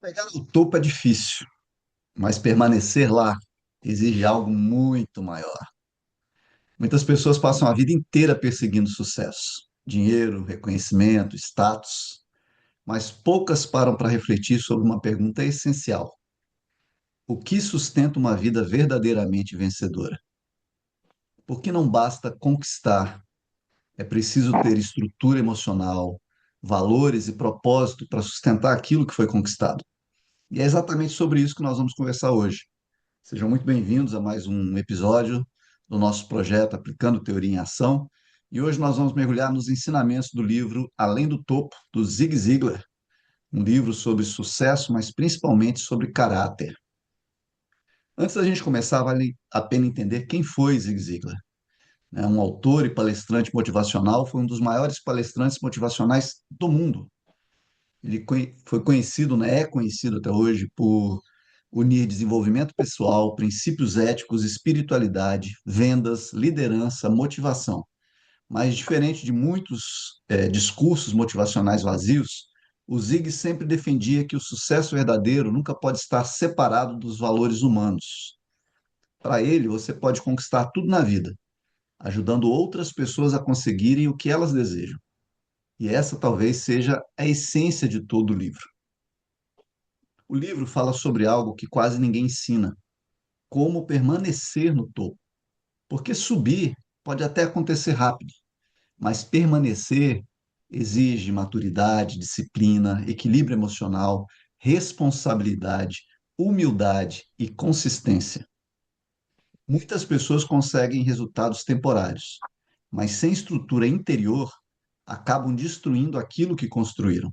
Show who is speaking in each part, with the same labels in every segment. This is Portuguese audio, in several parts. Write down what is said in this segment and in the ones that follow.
Speaker 1: Chegar no topo é difícil, mas permanecer lá exige algo muito maior. Muitas pessoas passam a vida inteira perseguindo sucesso, dinheiro, reconhecimento, status, mas poucas param para refletir sobre uma pergunta essencial: o que sustenta uma vida verdadeiramente vencedora? Porque não basta conquistar, é preciso ter estrutura emocional, valores e propósito para sustentar aquilo que foi conquistado. E é exatamente sobre isso que nós vamos conversar hoje. Sejam muito bem-vindos a mais um episódio do nosso projeto Aplicando Teoria em Ação. E hoje nós vamos mergulhar nos ensinamentos do livro Além do Topo, do Zig Ziglar, um livro sobre sucesso, mas principalmente sobre caráter. Antes da gente começar, vale a pena entender quem foi Zig Ziglar. É um autor e palestrante motivacional, foi um dos maiores palestrantes motivacionais do mundo. Ele foi conhecido, né, é conhecido até hoje por unir desenvolvimento pessoal, princípios éticos, espiritualidade, vendas, liderança, motivação. Mas diferente de muitos discursos motivacionais vazios, o Zig sempre defendia que o sucesso verdadeiro nunca pode estar separado dos valores humanos. Para ele, você pode conquistar tudo na vida, ajudando outras pessoas a conseguirem o que elas desejam. E essa talvez seja a essência de todo o livro. O livro fala sobre algo que quase ninguém ensina: como permanecer no topo. Porque subir pode até acontecer rápido, mas permanecer exige maturidade, disciplina, equilíbrio emocional, responsabilidade, humildade e consistência. Muitas pessoas conseguem resultados temporários, mas sem estrutura interior, acabam destruindo aquilo que construíram.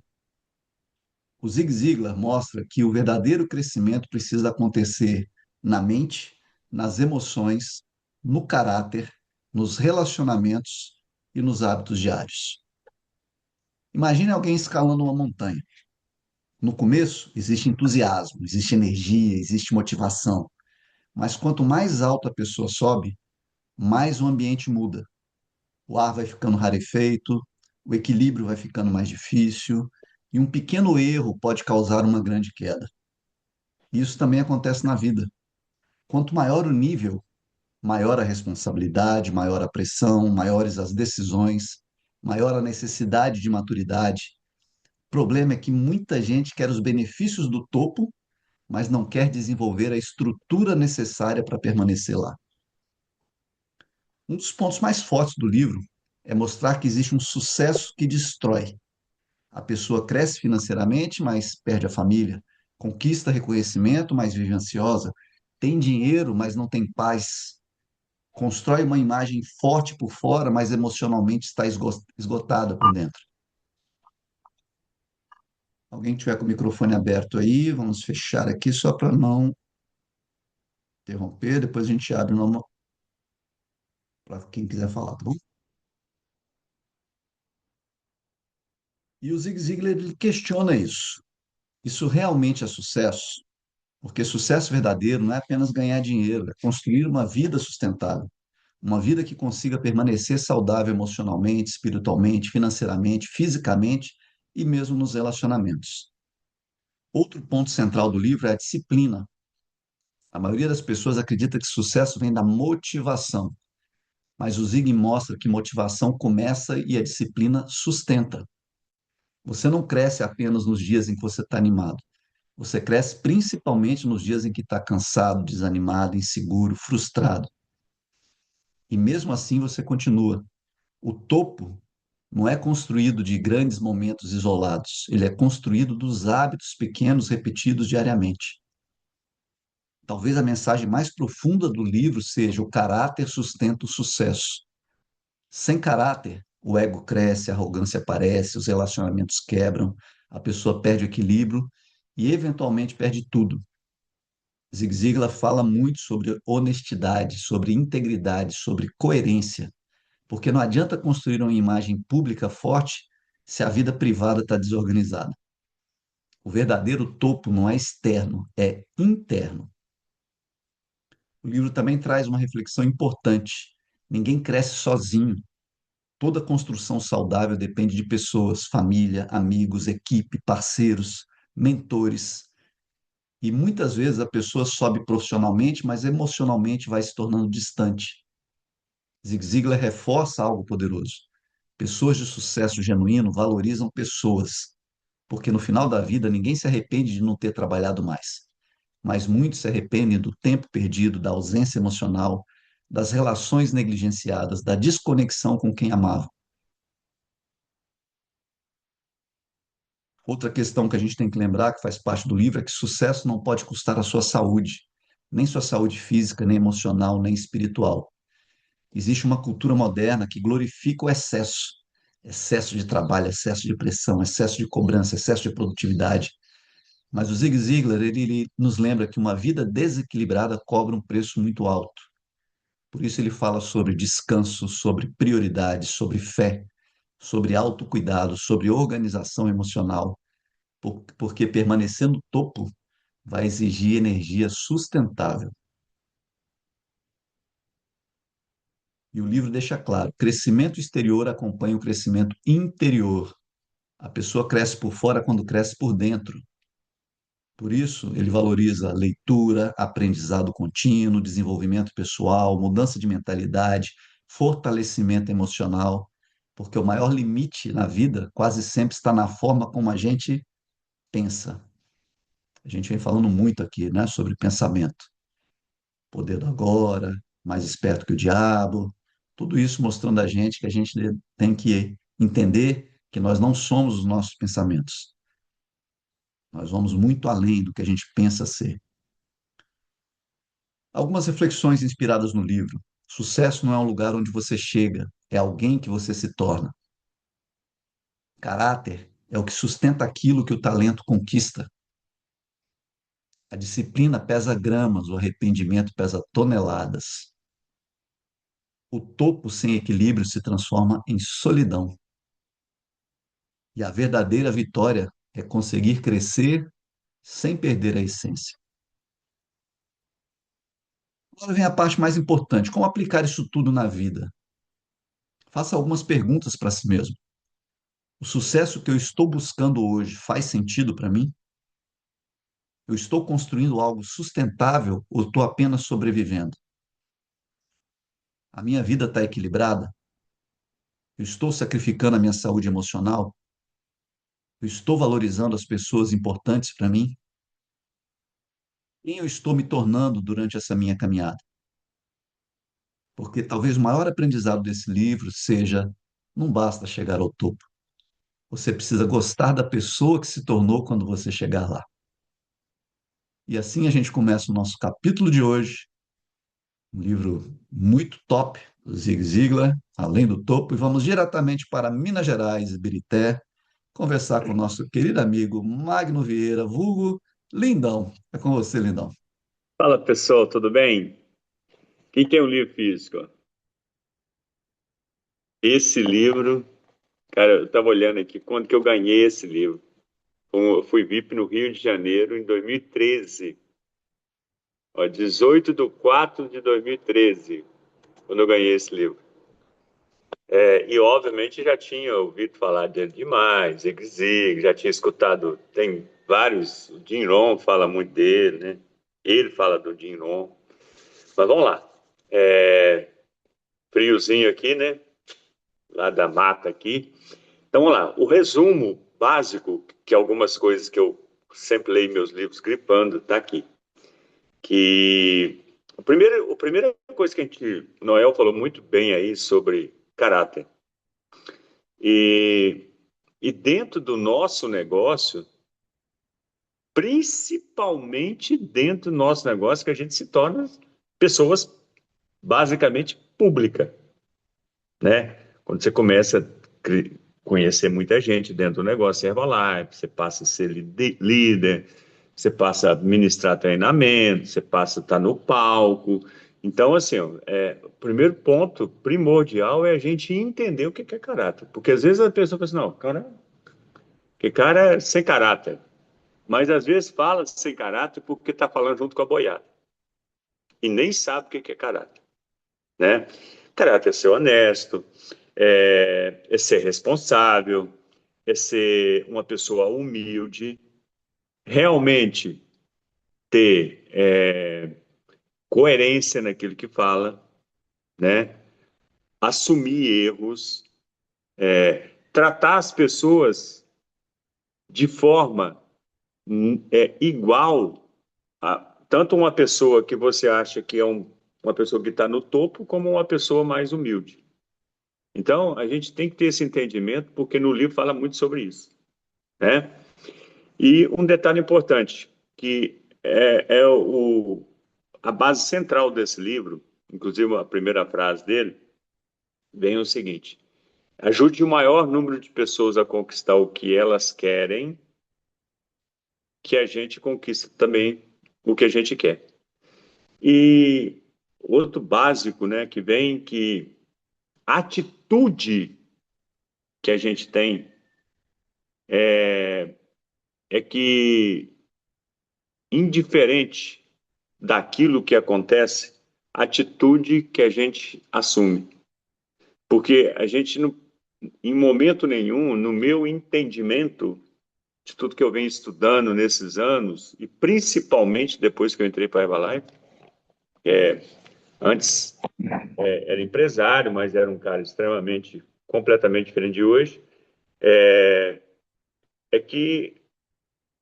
Speaker 1: O Zig Ziglar mostra que o verdadeiro crescimento precisa acontecer na mente, nas emoções, no caráter, nos relacionamentos e nos hábitos diários. Imagine alguém escalando uma montanha. No começo, existe entusiasmo, existe energia, existe motivação. Mas quanto mais alto a pessoa sobe, mais o ambiente muda. O ar vai ficando rarefeito, o equilíbrio vai ficando mais difícil, e um pequeno erro pode causar uma grande queda. Isso também acontece na vida. Quanto maior o nível, maior a responsabilidade, maior a pressão, maiores as decisões, maior a necessidade de maturidade. O problema é que muita gente quer os benefícios do topo, mas não quer desenvolver a estrutura necessária para permanecer lá. Um dos pontos mais fortes do livro é mostrar que existe um sucesso que destrói. A pessoa cresce financeiramente, mas perde a família, conquista reconhecimento, mas vive ansiosa, tem dinheiro, mas não tem paz, constrói uma imagem forte por fora, mas emocionalmente está esgotada por dentro. Alguém tiver com o microfone aberto aí, vamos fechar aqui só para não interromper, depois a gente abre para quem quiser falar, tá bom? E o Zig Ziglar ele questiona isso. Isso realmente é sucesso? Porque sucesso verdadeiro não é apenas ganhar dinheiro, é construir uma vida sustentável, uma vida que consiga permanecer saudável emocionalmente, espiritualmente, financeiramente, fisicamente e mesmo nos relacionamentos. Outro ponto central do livro é a disciplina. A maioria das pessoas acredita que sucesso vem da motivação, mas o Zig mostra que motivação começa e a disciplina sustenta. Você não cresce apenas nos dias em que você está animado. Você cresce principalmente nos dias em que está cansado, desanimado, inseguro, frustrado. E mesmo assim você continua. O topo não é construído de grandes momentos isolados, ele é construído dos hábitos pequenos repetidos diariamente. Talvez a mensagem mais profunda do livro seja: o caráter sustenta o sucesso. Sem caráter, o ego cresce, a arrogância aparece, os relacionamentos quebram, a pessoa perde o equilíbrio e, eventualmente, perde tudo. Zig Ziglar fala muito sobre honestidade, sobre integridade, sobre coerência, porque não adianta construir uma imagem pública forte se a vida privada está desorganizada. O verdadeiro topo não é externo, é interno. O livro também traz uma reflexão importante. Ninguém cresce sozinho. Toda construção saudável depende de pessoas, família, amigos, equipe, parceiros, mentores. E muitas vezes a pessoa sobe profissionalmente, mas emocionalmente vai se tornando distante. Zig Ziglar reforça algo poderoso. Pessoas de sucesso genuíno valorizam pessoas, porque no final da vida ninguém se arrepende de não ter trabalhado mais, mas muitos se arrependem do tempo perdido, da ausência emocional, das relações negligenciadas, da desconexão com quem amava. Outra questão que a gente tem que lembrar, que faz parte do livro, é que sucesso não pode custar a sua saúde, nem sua saúde física, nem emocional, nem espiritual. Existe uma cultura moderna que glorifica o excesso. Excesso de trabalho, excesso de pressão, excesso de cobrança, excesso de produtividade. Mas o Zig Ziglar, ele nos lembra que uma vida desequilibrada cobra um preço muito alto. Por isso ele fala sobre descanso, sobre prioridades, sobre fé, sobre autocuidado, sobre organização emocional, porque permanecer no topo vai exigir energia sustentável. E o livro deixa claro: crescimento exterior acompanha o crescimento interior. A pessoa cresce por fora quando cresce por dentro. Por isso, ele valoriza leitura, aprendizado contínuo, desenvolvimento pessoal, mudança de mentalidade, fortalecimento emocional, porque o maior limite na vida quase sempre está na forma como a gente pensa. A gente vem falando muito aqui, né, sobre pensamento. Poder do agora, mais esperto que o diabo, tudo isso mostrando a gente que a gente tem que entender que nós não somos os nossos pensamentos. Nós vamos muito além do que a gente pensa ser. Algumas reflexões inspiradas no livro. Sucesso não é um lugar onde você chega, é alguém que você se torna. Caráter é o que sustenta aquilo que o talento conquista. A disciplina pesa gramas, o arrependimento pesa toneladas. O topo sem equilíbrio se transforma em solidão. E a verdadeira vitória é conseguir crescer sem perder a essência. Agora vem a parte mais importante: como aplicar isso tudo na vida? Faça algumas perguntas para si mesmo. O sucesso que eu estou buscando hoje faz sentido para mim? Eu estou construindo algo sustentável ou estou apenas sobrevivendo? A minha vida está equilibrada? Eu estou sacrificando a minha saúde emocional? Eu estou valorizando as pessoas importantes para mim? Quem eu estou me tornando durante essa minha caminhada? Porque talvez o maior aprendizado desse livro seja: não basta chegar ao topo. Você precisa gostar da pessoa que se tornou quando você chegar lá. E assim a gente começa o nosso capítulo de hoje, um livro muito top, do Zig Ziglar, Além do Topo, e vamos diretamente para Minas Gerais, Ibirité, conversar com o nosso querido amigo Magno Vieira, vulgo Lindão. É com você, Lindão.
Speaker 2: Fala pessoal, tudo bem? Quem tem um livro físico? Esse livro, cara, eu estava olhando aqui quando que eu ganhei esse livro. Eu fui VIP no Rio de Janeiro em 2013, ó, 18/4/2013, quando eu ganhei esse livro. E obviamente já tinha ouvido falar dele demais, Zig Zig, já tinha escutado, tem vários, o Jim Rohn fala muito dele, né? Ele fala do Jim Rohn. Mas vamos lá. É, friozinho aqui, né? Lá da mata aqui. Então, vamos lá. O resumo básico, que algumas coisas que eu sempre leio em meus livros gripando, está aqui. Que a primeira coisa que o Noel falou muito bem aí sobre caráter. E, e dentro do nosso negócio, principalmente dentro do nosso negócio, que a gente se torna pessoas basicamente públicas, né? Quando você começa a conhecer muita gente dentro do negócio Herbalife, você passa a ser líder, você passa a administrar treinamento, você passa a estar no palco. Então, assim, ó, o primeiro ponto primordial é a gente entender o que é caráter. Porque às vezes a pessoa fala assim, não, que cara é sem caráter. Mas às vezes fala sem caráter porque está falando junto com a boiada. E nem sabe o que é caráter, né? Caráter é ser honesto, é ser responsável, é ser uma pessoa humilde, realmente ter coerência naquilo que fala, né? Assumir erros, tratar as pessoas de forma igual, tanto uma pessoa que você acha que é uma pessoa que está no topo, como uma pessoa mais humilde. Então, a gente tem que ter esse entendimento, porque no livro fala muito sobre isso, né? E um detalhe importante, que a base central desse livro, inclusive a primeira frase dele, vem o seguinte: ajude o maior número de pessoas a conquistar o que elas querem, que a gente conquista também o que a gente quer. E outro básico, né, que vem, que a atitude que a gente tem é que, indiferente daquilo que acontece, a atitude que a gente assume. Porque a gente, não, em momento nenhum, no meu entendimento de tudo que eu venho estudando nesses anos, e principalmente depois que eu entrei para a Herbalife, antes era empresário, mas era um cara extremamente, completamente diferente de hoje, é que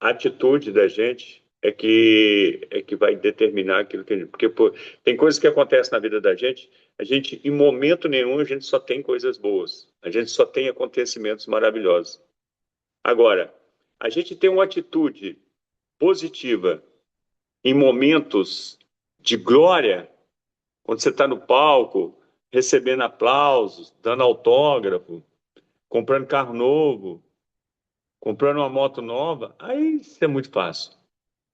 Speaker 2: a atitude da gente é que vai determinar aquilo que a gente... Porque pô, tem coisas que acontecem na vida da gente, a gente, em momento nenhum, a gente só tem coisas boas, a gente só tem acontecimentos maravilhosos. Agora, a gente tem uma atitude positiva em momentos de glória, quando você está no palco, recebendo aplausos, dando autógrafo, comprando carro novo, comprando uma moto nova, aí isso é muito fácil.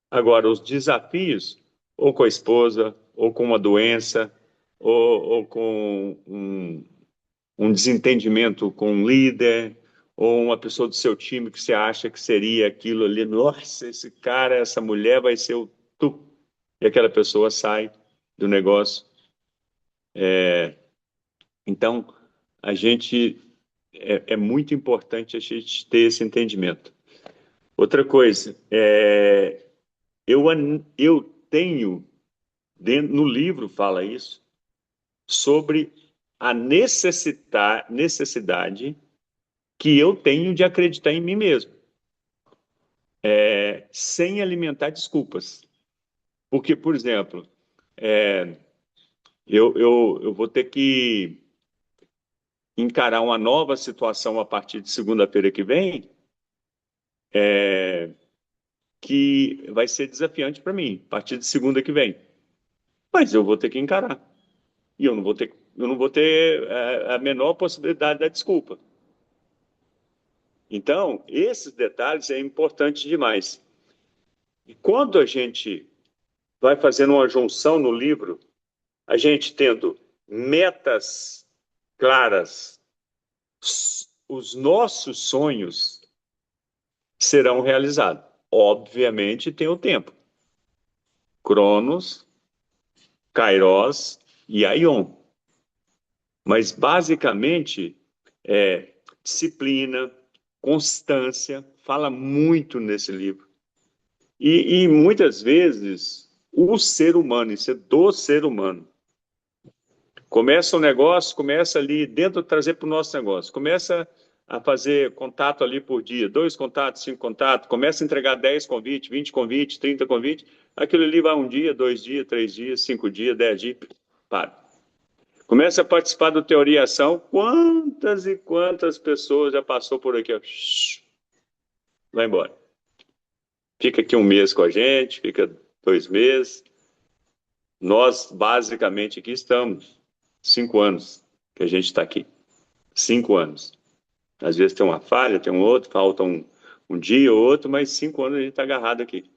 Speaker 2: Agora, os desafios, ou com a esposa, ou com uma doença, ou com um desentendimento com um líder, ou uma pessoa do seu time que você acha que seria aquilo ali, nossa, esse cara, essa mulher vai ser o tu, e aquela pessoa sai do negócio. Então, a gente é muito importante a gente ter esse entendimento. Outra coisa, eu tenho, no livro fala isso, sobre a necessidade que eu tenho de acreditar em mim mesmo, sem alimentar desculpas. Porque, por exemplo, eu vou ter que encarar uma nova situação a partir de segunda-feira que vem, que vai ser desafiante para mim, a partir de segunda que vem. Mas eu vou ter que encarar. E eu não vou ter a menor possibilidade da desculpa. Então, esses detalhes é importante demais. E quando a gente vai fazendo uma junção no livro, a gente tendo metas claras, os nossos sonhos serão realizados. Obviamente tem o tempo. Cronos, Kairos e Aion. Mas basicamente disciplina, constância, fala muito nesse livro. E muitas vezes o ser humano, isso é do ser humano. Começa um negócio, começa ali dentro, trazer para o nosso negócio. Começa a fazer contato ali por dia, 2 contatos, 5 contatos, começa a entregar 10 convites, 20 convites, 30 convites. Aquilo ali vai 1 dia, 2 dias, 3 dias, 5 dias, 10 dias, para. Começa a participar do Teoria e Ação. Quantas e quantas pessoas já passou por aqui? Ó, vai embora. Fica aqui 1 mês com a gente, fica 2 meses. Nós, basicamente, aqui estamos 5 anos que a gente está aqui. 5 anos. Às vezes tem uma falha, tem um outro, falta um dia ou outro, mas 5 anos a gente está agarrado aqui.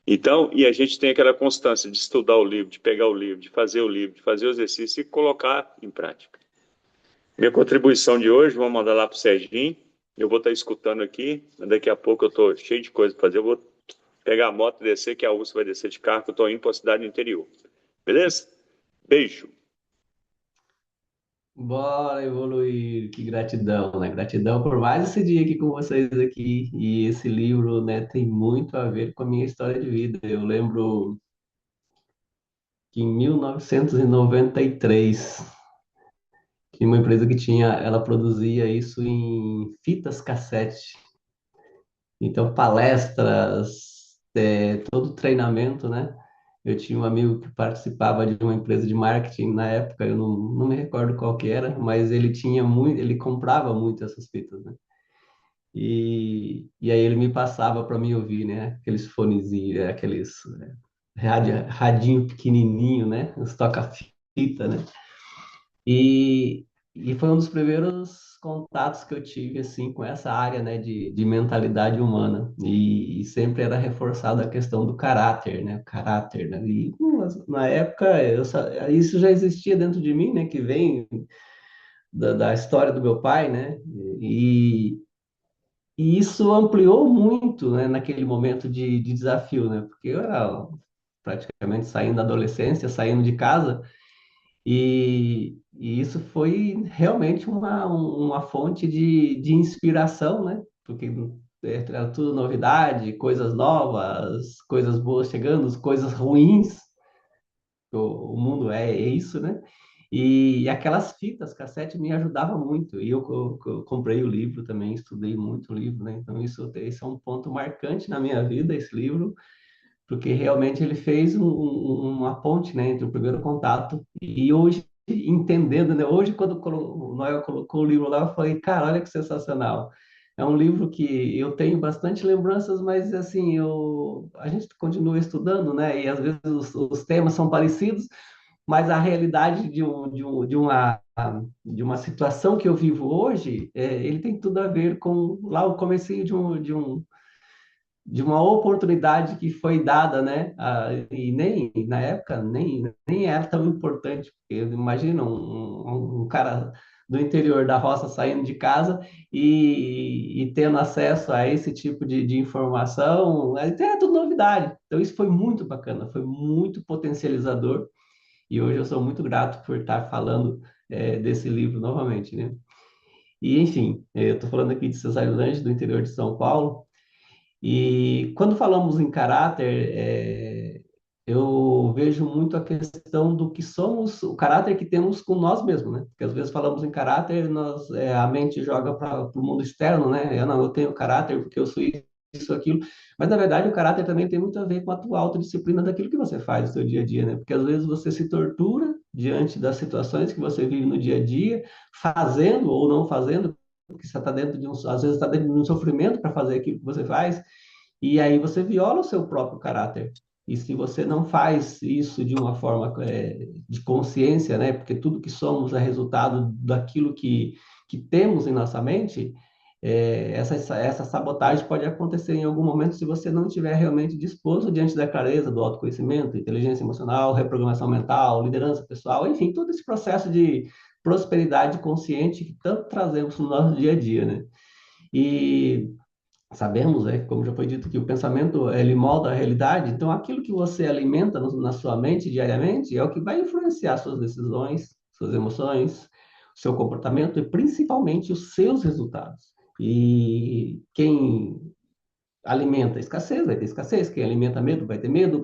Speaker 2: Então, e a gente tem aquela constância de estudar o livro, de pegar o livro, de fazer o livro, de fazer o exercício e colocar em prática. Minha contribuição de hoje, vou mandar lá para o Serginho. Eu vou estar escutando aqui, mas daqui a pouco eu estou cheio de coisa para fazer. Eu vou pegar a moto e descer, que a Úrsula vai descer de carro, que eu estou indo para a cidade interior. Beleza? Beijo.
Speaker 3: Bora evoluir, que gratidão, né? Gratidão por mais esse dia aqui com vocês aqui. E esse livro, né, tem muito a ver com a minha história de vida. Eu lembro que em 1993 tinha uma empresa que tinha, ela produzia isso em fitas cassete. Então, palestras, todo treinamento, né? Eu tinha um amigo que participava de uma empresa de marketing na época, eu não me recordo qual que era, mas ele tinha muito, ele comprava muito essas fitas, né? E aí ele me passava para mim ouvir, né? Aqueles fonezinhos, aqueles radinho pequenininho, né? Os toca-fita, né? E, e foi um dos primeiros contatos que eu tive assim com essa área, né, de mentalidade humana. E sempre era reforçada a questão do caráter, né? Caráter, né? E na época isso já existia dentro de mim, né? Que vem da história do meu pai, né? E, e isso ampliou muito, né, naquele momento de desafio, né? Porque eu era praticamente saindo da adolescência, saindo de casa. E isso foi realmente uma fonte de inspiração, né? Porque era tudo novidade, coisas novas, coisas boas chegando, coisas ruins, o mundo é isso, né? E aquelas fitas cassete me ajudavam muito. E eu comprei o livro também, estudei muito o livro, né? Então isso é um ponto marcante na minha vida, esse livro, porque realmente ele fez uma ponte, né, entre o primeiro contato e hoje entendendo, né, hoje quando o Noel colocou o livro lá, eu falei, cara, olha que sensacional. É um livro que eu tenho bastante lembranças, mas assim, a gente continua estudando, né, e às vezes os temas são parecidos, mas a realidade de uma situação que eu vivo hoje, ele tem tudo a ver com lá o comecinho de uma oportunidade que foi dada, né? E nem na época nem era tão importante, porque imagina um cara do interior da roça saindo de casa e tendo acesso a esse tipo de informação, até era tudo novidade. Então isso foi muito bacana, foi muito potencializador e hoje eu sou muito grato por estar falando desse livro novamente, né? E enfim, eu estou falando aqui de Cesarilândia, do interior de São Paulo. E quando falamos em caráter, eu vejo muito a questão do que somos, o caráter que temos com nós mesmos, né? Porque às vezes falamos em caráter, a mente joga para o mundo externo, né? Eu não, eu tenho caráter porque eu sou isso, aquilo. Mas na verdade o caráter também tem muito a ver com a tua autodisciplina daquilo que você faz no seu dia a dia, né? Porque às vezes você se tortura diante das situações que você vive no dia a dia, fazendo ou não fazendo, porque você está dentro de às vezes está dentro de um sofrimento para fazer aquilo que você faz. E aí você viola o seu próprio caráter. E se você não faz isso de uma forma de consciência, né? Porque tudo que somos é resultado daquilo que temos em nossa mente, essa sabotagem pode acontecer em algum momento se você não estiver realmente disposto diante da clareza do autoconhecimento, inteligência emocional, reprogramação mental, liderança pessoal, enfim, todo esse processo de prosperidade consciente que tanto trazemos no nosso dia a dia, né? E sabemos, como já foi dito, que o pensamento ele molda a realidade. Então, aquilo que você alimenta na sua mente diariamente é o que vai influenciar suas decisões, suas emoções, seu comportamento e principalmente os seus resultados. E quem alimenta escassez, vai ter escassez. Quem alimenta medo, vai ter medo.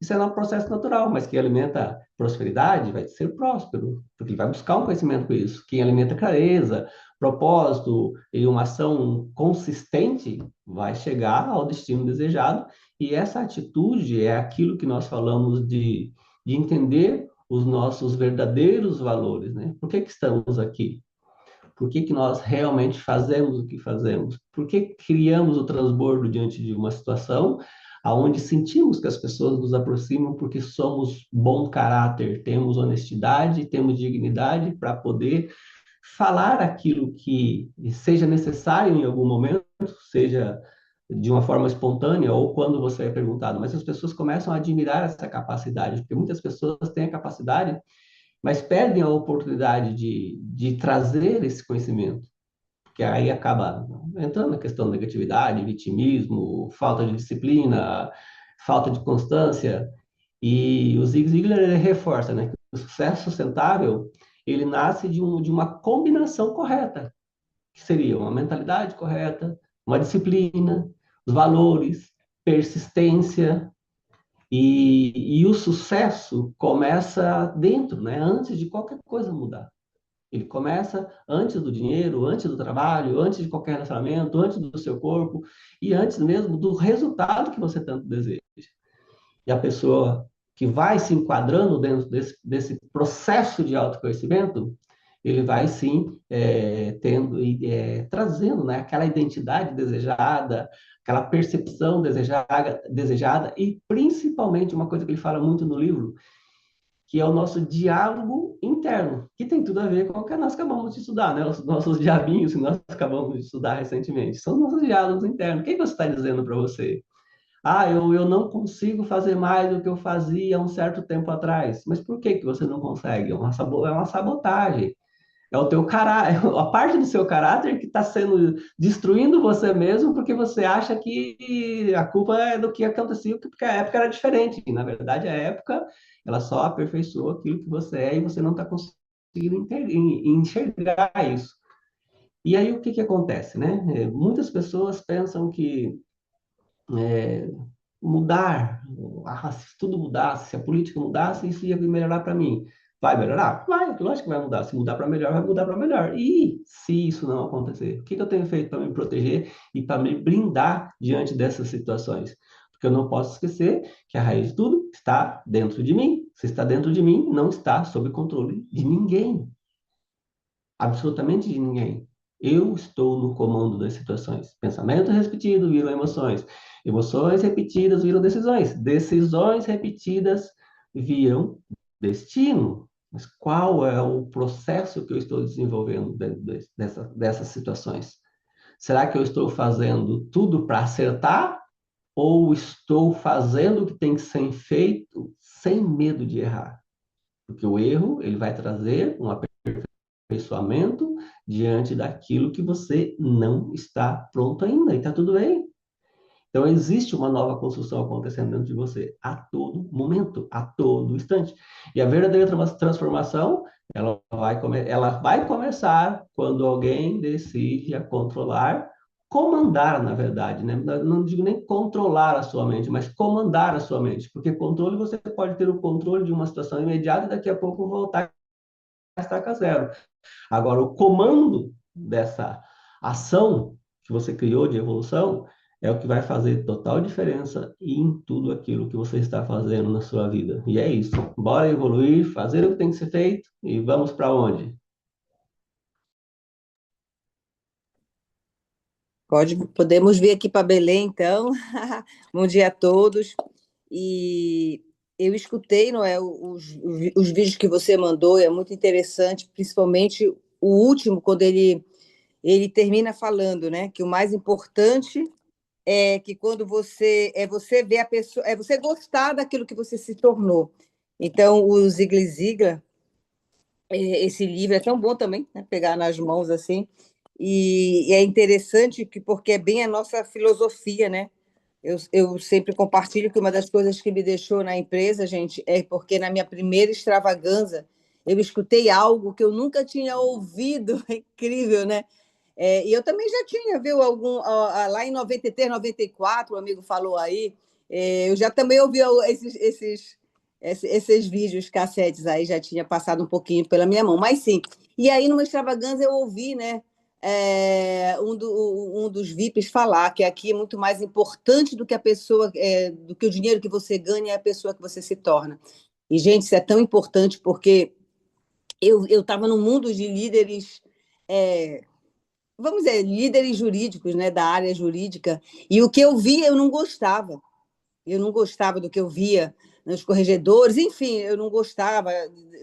Speaker 3: Isso é um processo natural, mas quem alimenta prosperidade vai ser próspero, porque ele vai buscar um conhecimento com isso. Quem alimenta clareza, propósito e uma ação consistente vai chegar ao destino desejado. E essa atitude é aquilo que nós falamos de entender os nossos verdadeiros valores, né? Por que que estamos aqui? Por que que nós realmente fazemos o que fazemos? Por que criamos o transbordo diante de uma situação aonde sentimos que as pessoas nos aproximam porque somos bom caráter, temos honestidade, temos dignidade para poder falar aquilo que seja necessário em algum momento, seja de uma forma espontânea ou quando você é perguntado, mas as pessoas começam a admirar essa capacidade, porque muitas pessoas têm a capacidade mas perdem a oportunidade de trazer esse conhecimento, porque aí acaba entrando na questão da negatividade, vitimismo, falta de disciplina, falta de constância. E o Zig Ziglar ele reforça, né, que o sucesso sustentável ele nasce de uma combinação correta, que seria uma mentalidade correta, uma disciplina, os valores, persistência, e o sucesso começa dentro, né? Antes de qualquer coisa mudar. Ele começa antes do dinheiro, antes do trabalho, antes de qualquer relacionamento, antes do seu corpo e antes mesmo do resultado que você tanto deseja. E a pessoa que vai se enquadrando dentro desse processo de autoconhecimento, ele vai sim tendo trazendo, né, aquela identidade desejada, aquela percepção desejada e principalmente uma coisa que ele fala muito no livro, que é o nosso diálogo interno, que tem tudo a ver com o que nós acabamos de estudar, né? Os nossos diabinhos que nós acabamos de estudar recentemente. São nossos diálogos internos. O que você está dizendo para você? Ah, eu não consigo fazer mais do que eu fazia há um certo tempo atrás. Mas por que você não consegue? É uma sabotagem. É o teu caráter, a parte do seu caráter que está sendo destruindo você mesmo porque você acha que a culpa é do que aconteceu, porque a época era diferente. E, na verdade, a época ela só aperfeiçoou aquilo que você é e você não está conseguindo enxergar isso. E aí o que que acontece, né? Muitas pessoas pensam que é, mudar, se tudo mudasse, se a política mudasse, isso ia melhorar para mim. Vai melhorar? Vai, lógico que vai mudar. Se mudar para melhor, vai mudar para melhor. E se isso não acontecer, o que eu tenho feito para me proteger e para me blindar diante dessas situações? Porque eu não posso esquecer que a raiz de tudo está dentro de mim. Se está dentro de mim, não está sob controle de ninguém. Absolutamente de ninguém. Eu estou no comando das situações. Pensamento repetido viram emoções. Emoções repetidas viram decisões. Decisões repetidas viram destino. Mas qual é o processo que eu estou desenvolvendo dessas situações? Será que eu estou fazendo tudo para acertar? Ou estou fazendo o que tem que ser feito sem medo de errar? Porque o erro, ele vai trazer um aperfeiçoamento diante daquilo que você não está pronto ainda, e está tudo bem. Então, existe uma nova construção acontecendo dentro de você a todo momento, a todo instante. E a verdadeira transformação, ela vai começar quando alguém decide a controlar, comandar, na verdade, né? Não digo nem controlar a sua mente, mas comandar a sua mente, porque controle, você pode ter o controle de uma situação imediata e daqui a pouco voltar a estaca zero. Agora, o comando dessa ação que você criou de evolução é o que vai fazer total diferença em tudo aquilo que você está fazendo na sua vida. E é isso. Bora evoluir, fazer o que tem que ser feito e vamos para onde?
Speaker 4: Podemos vir aqui para Belém, então. Bom dia a todos. E eu escutei, não é, os vídeos que você mandou, é muito interessante, principalmente o último, quando ele termina falando, né, que o mais importante é que quando você vê a pessoa, é você gostar daquilo que você se tornou. Então, o Zig Ziglar, esse livro é tão bom também, né, pegar nas mãos assim, e é interessante porque é bem a nossa filosofia, né? Eu sempre compartilho que uma das coisas que me deixou na empresa, gente, é porque na minha primeira extravagância eu escutei algo que eu nunca tinha ouvido, é incrível, né? E eu também já tinha, viu, lá em 93, 94, o amigo falou aí, eu já também ouvi esses vídeos, cassetes aí, já tinha passado um pouquinho pela minha mão, mas sim. E aí, numa extravagância, eu ouvi, né, um dos VIPs falar que aqui é muito mais importante do que a pessoa, do que o dinheiro que você ganha, é a pessoa que você se torna. E, gente, isso é tão importante porque eu estava no mundo de líderes, vamos dizer, líderes jurídicos, né, da área jurídica, e o que eu via eu não gostava. Eu não gostava do que eu via nos corregedores, enfim, eu não gostava.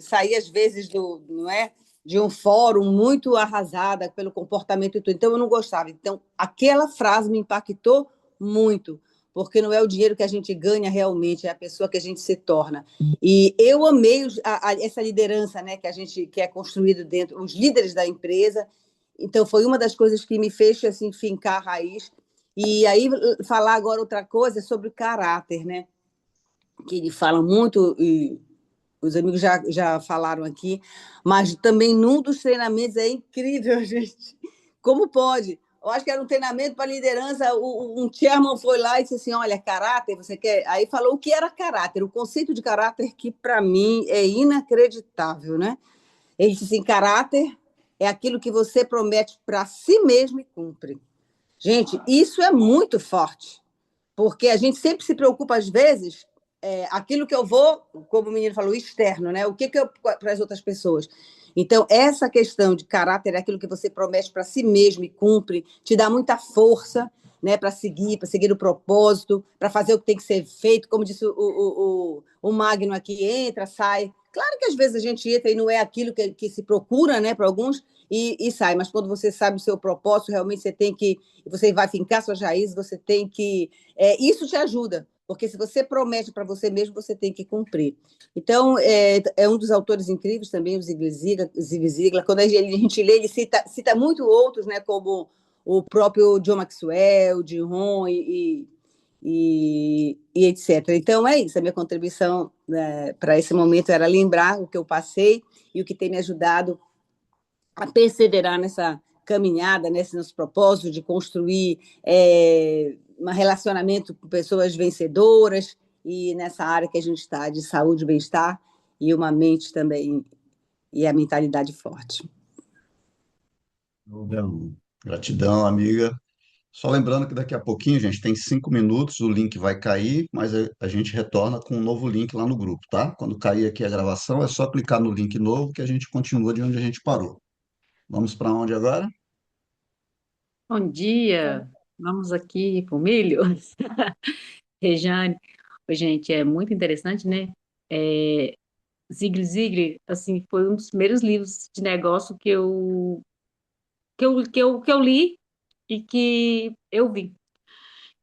Speaker 4: Saí, às vezes, não é, de um fórum muito arrasada pelo comportamento e tudo. Então, eu não gostava. Então, aquela frase me impactou muito, porque não é o dinheiro que a gente ganha realmente, é a pessoa que a gente se torna. E eu amei essa liderança, né, que é construído dentro, os líderes da empresa. Então, foi uma das coisas que me fez assim, fincar a raiz. E aí, falar agora outra coisa sobre caráter, né? Que ele fala muito, os amigos já falaram aqui, mas também num dos treinamentos é incrível, gente. Como pode? Eu acho que era um treinamento para liderança. Um chairman foi lá e disse assim: olha, caráter, você quer. Aí falou o que era caráter, o conceito de caráter, que para mim é inacreditável, né? Ele disse assim: caráter é aquilo que você promete para si mesmo e cumpre. Gente, isso é muito forte, porque a gente sempre se preocupa, às vezes, aquilo que eu vou, como o menino falou, externo, né? O que eu para as outras pessoas. Então, essa questão de caráter é aquilo que você promete para si mesmo e cumpre, te dá muita força, né, para seguir o propósito, para fazer o que tem que ser feito. Como disse o Magno aqui, entra, sai. Claro que às vezes a gente entra e não é aquilo que se procura, né, para alguns, e sai, mas quando você sabe o seu propósito, realmente você tem que, você vai fincar suas raízes, você tem que. Isso te ajuda, porque se você promete para você mesmo, você tem que cumprir. Então, é um dos autores incríveis também, o Zig Ziglar. Quando a gente lê, ele cita muito outros, né, como o próprio John Maxwell, Jim Rohn e etc. Então, é isso. A minha contribuição, né, para esse momento era lembrar o que eu passei e o que tem me ajudado a perseverar nessa caminhada, nesse nosso propósito de construir um relacionamento com pessoas vencedoras e nessa área que a gente está, de saúde e bem-estar, e uma mente também, e a mentalidade forte.
Speaker 1: Gratidão, amiga. Só lembrando que daqui a pouquinho, gente, tem 5 minutos, o link vai cair, mas a gente retorna com um novo link lá no grupo, tá? Quando cair aqui a gravação, é só clicar no link novo que a gente continua de onde a gente parou. Vamos para onde agora?
Speaker 5: Bom dia, vamos aqui para o milho. Rejane, oi, gente, é muito interessante, né? Zig Ziglar, assim, foi um dos primeiros livros de negócio que eu li e que eu vi.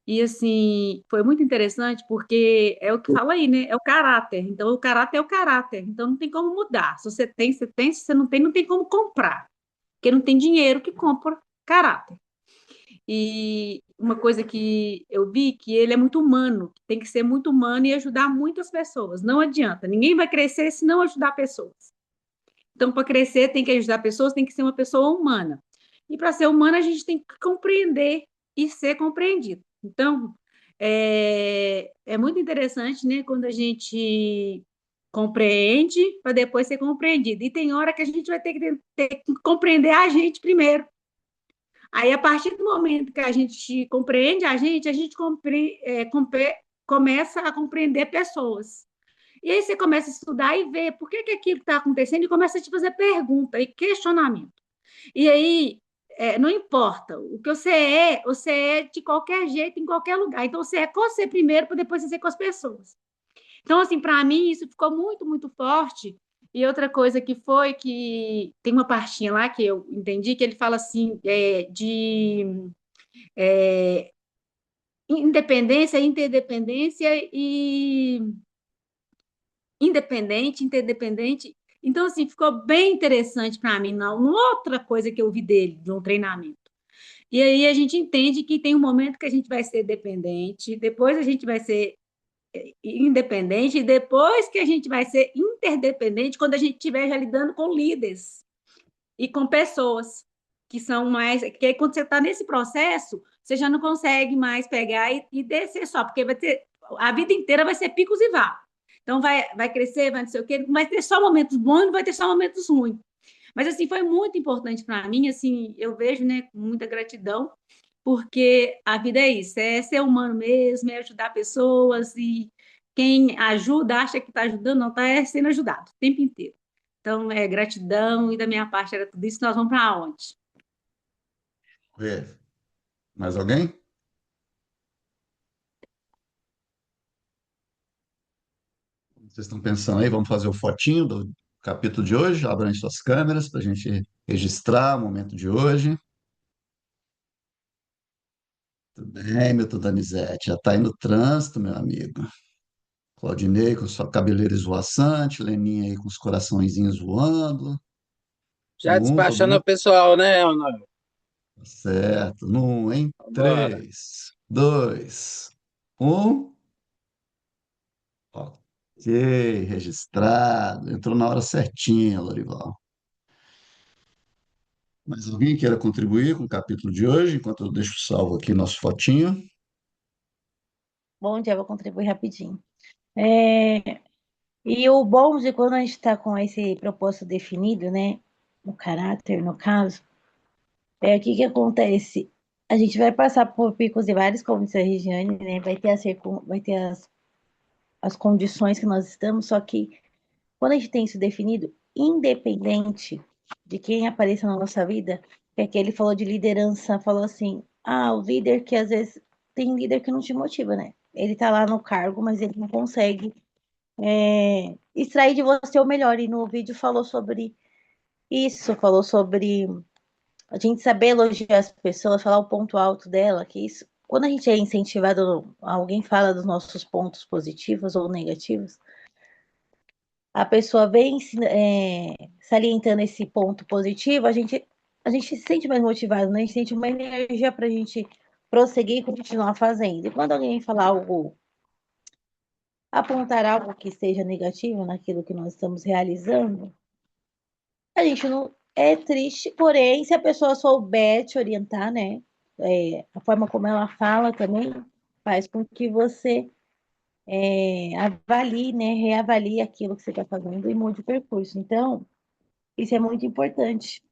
Speaker 5: E, assim, foi muito interessante porque é o que fala aí, né? É o caráter. Então, o caráter é o caráter. Então, não tem como mudar. Se você tem, você tem. Se você não tem, não tem como comprar. Porque não tem dinheiro que compra caráter. E uma coisa que eu vi que ele é muito humano, tem que ser muito humano e ajudar muitas pessoas. Não adianta, ninguém vai crescer se não ajudar pessoas. Então, para crescer, tem que ajudar pessoas, tem que ser uma pessoa humana. E para ser humana, a gente tem que compreender e ser compreendido. Então, é muito interessante, né, quando a gente compreende para depois ser compreendido. E tem hora que a gente vai ter que compreender a gente primeiro. Aí, a partir do momento que a gente compreende a gente começa a compreender pessoas. E aí você começa a estudar e ver por que aquilo está acontecendo e começa a te fazer pergunta e questionamento. E aí, não importa, o que você é de qualquer jeito, em qualquer lugar. Então, você é com você primeiro, para depois você ser com as pessoas. Então, assim, para mim, isso ficou muito, muito forte. E outra coisa que foi que tem uma partinha lá que eu entendi que ele fala assim, de é, independência, interdependência e independente, interdependente. Então, assim, ficou bem interessante para mim, não, uma outra coisa que eu vi dele, de um treinamento. E aí a gente entende que tem um momento que a gente vai ser dependente, depois a gente vai ser independente, e depois que a gente vai ser interdependente, quando a gente estiver já lidando com líderes e com pessoas que são mais. Que aí, quando você está nesse processo, você já não consegue mais pegar e descer só, porque vai ter. A vida inteira vai ser picos e vales. Então, vai crescer, vai não sei o quê, não vai ter só momentos bons, não vai ter só momentos ruins. Mas, assim, foi muito importante para mim, assim, eu vejo, né, com muita gratidão, porque a vida é isso, é ser humano mesmo, é ajudar pessoas, e quem ajuda, acha que está ajudando, não está sendo ajudado o tempo inteiro. Então, gratidão, e da minha parte era tudo isso. Nós vamos para onde?
Speaker 1: Mais alguém? Vocês estão pensando aí? Vamos fazer o fotinho do capítulo de hoje? Abram aí suas câmeras para a gente registrar o momento de hoje. Tudo bem, meu Donizete? Já está aí no trânsito, meu amigo. Claudinei com sua cabeleira esvoaçante, Leninha aí com os coraçõezinhos voando.
Speaker 6: Já
Speaker 1: Todo
Speaker 6: despachando
Speaker 1: mundo
Speaker 6: o pessoal, né, Honório?
Speaker 1: tá certo. Em
Speaker 6: Bora.
Speaker 1: 3, 2, 1. Ó, Ok, registrado. Entrou na hora certinha, Lorival. Mais alguém queira contribuir com o capítulo de hoje, enquanto eu deixo salvo aqui nosso fotinho?
Speaker 7: Bom dia, vou contribuir rapidinho. É, e o bom de quando a gente está com esse propósito definido, né? O caráter, no caso, o que que acontece? A gente vai passar por picos e vales, como disse a Regiane, né? Vai ter as condições que nós estamos, só que quando a gente tem isso definido, independente de quem apareça na nossa vida, é que ele falou de liderança, falou assim: o líder que às vezes tem líder que não te motiva, né? Ele tá lá no cargo, mas ele não consegue extrair de você o melhor. E no vídeo falou sobre isso, falou sobre a gente saber elogiar as pessoas, falar o ponto alto dela, que isso, quando a gente é incentivado, alguém fala dos nossos pontos positivos ou negativos, a pessoa vem salientando esse ponto positivo, a gente se sente mais motivado, né? A gente sente uma energia para a gente prosseguir e continuar fazendo. E quando alguém falar algo, apontar algo que seja negativo naquilo que nós estamos realizando, a gente não é triste, porém, se a pessoa souber te orientar, né? A forma como ela fala também faz com que você avalie, né? Reavalie aquilo que você está fazendo e mude o percurso. Então, isso é muito importante.